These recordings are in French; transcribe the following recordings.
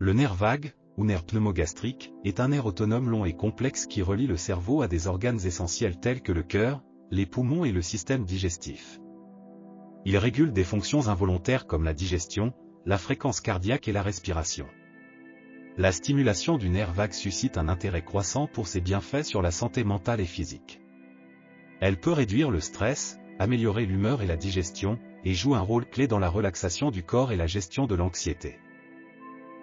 Le nerf vague, ou nerf pneumogastrique, est un nerf autonome long et complexe qui relie le cerveau à des organes essentiels tels que le cœur, les poumons et le système digestif. Il régule des fonctions involontaires comme la digestion, la fréquence cardiaque et la respiration. La stimulation du nerf vague suscite un intérêt croissant pour ses bienfaits sur la santé mentale et physique. Elle peut réduire le stress, améliorer l'humeur et la digestion, et joue un rôle clé dans la relaxation du corps et la gestion de l'anxiété.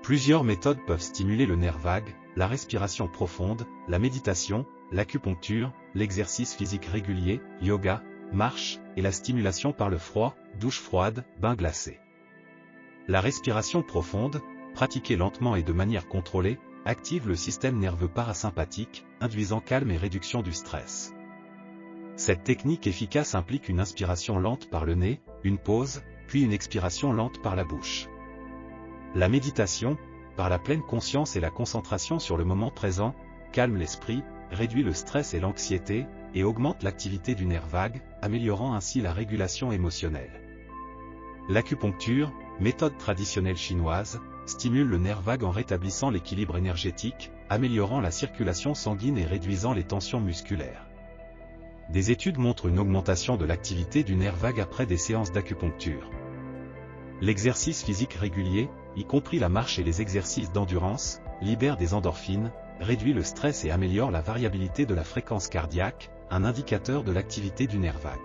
Plusieurs méthodes peuvent stimuler le nerf vague: la respiration profonde, la méditation, l'acupuncture, l'exercice physique régulier, yoga, marche, et la stimulation par le froid, douche froide, bain glacé. La respiration profonde, pratiquée lentement et de manière contrôlée, active le système nerveux parasympathique, induisant calme et réduction du stress. Cette technique efficace implique une inspiration lente par le nez, une pause, puis une expiration lente par la bouche. La méditation, par la pleine conscience et la concentration sur le moment présent, calme l'esprit, réduit le stress et l'anxiété, et augmente l'activité du nerf vague, améliorant ainsi la régulation émotionnelle. L'acupuncture, méthode traditionnelle chinoise, stimule le nerf vague en rétablissant l'équilibre énergétique, améliorant la circulation sanguine et réduisant les tensions musculaires. Des études montrent une augmentation de l'activité du nerf vague après des séances d'acupuncture. L'exercice physique régulier, y compris la marche et les exercices d'endurance, libère des endorphines, réduit le stress et améliore la variabilité de la fréquence cardiaque, un indicateur de l'activité du nerf vague.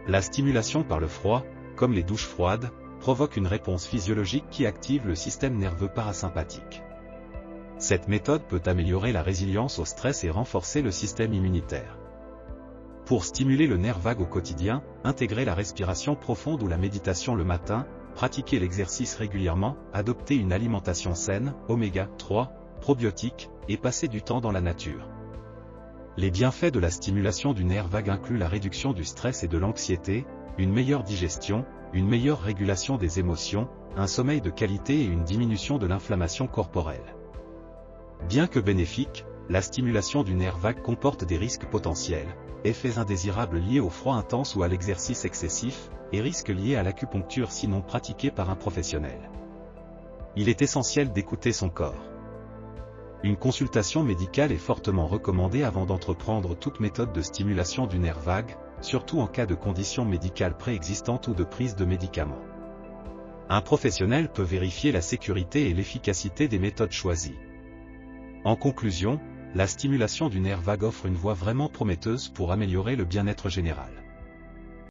La stimulation par le froid, comme les douches froides, provoque une réponse physiologique qui active le système nerveux parasympathique. Cette méthode peut améliorer la résilience au stress et renforcer le système immunitaire. Pour stimuler le nerf vague au quotidien, intégrez la respiration profonde ou la méditation le matin, pratiquez l'exercice régulièrement, adoptez une alimentation saine, oméga 3, probiotiques, et passez du temps dans la nature. Les bienfaits de la stimulation du nerf vague incluent la réduction du stress et de l'anxiété, une meilleure digestion, une meilleure régulation des émotions, un sommeil de qualité et une diminution de l'inflammation corporelle. Bien que bénéfique, la stimulation du nerf vague comporte des risques potentiels, effets indésirables liés au froid intense ou à l'exercice excessif, et risques liés à l'acupuncture si non pratiquée par un professionnel. Il est essentiel d'écouter son corps. Une consultation médicale est fortement recommandée avant d'entreprendre toute méthode de stimulation du nerf vague, surtout en cas de conditions médicales préexistantes ou de prise de médicaments. Un professionnel peut vérifier la sécurité et l'efficacité des méthodes choisies. En conclusion, la stimulation du nerf vague offre une voie vraiment prometteuse pour améliorer le bien-être général.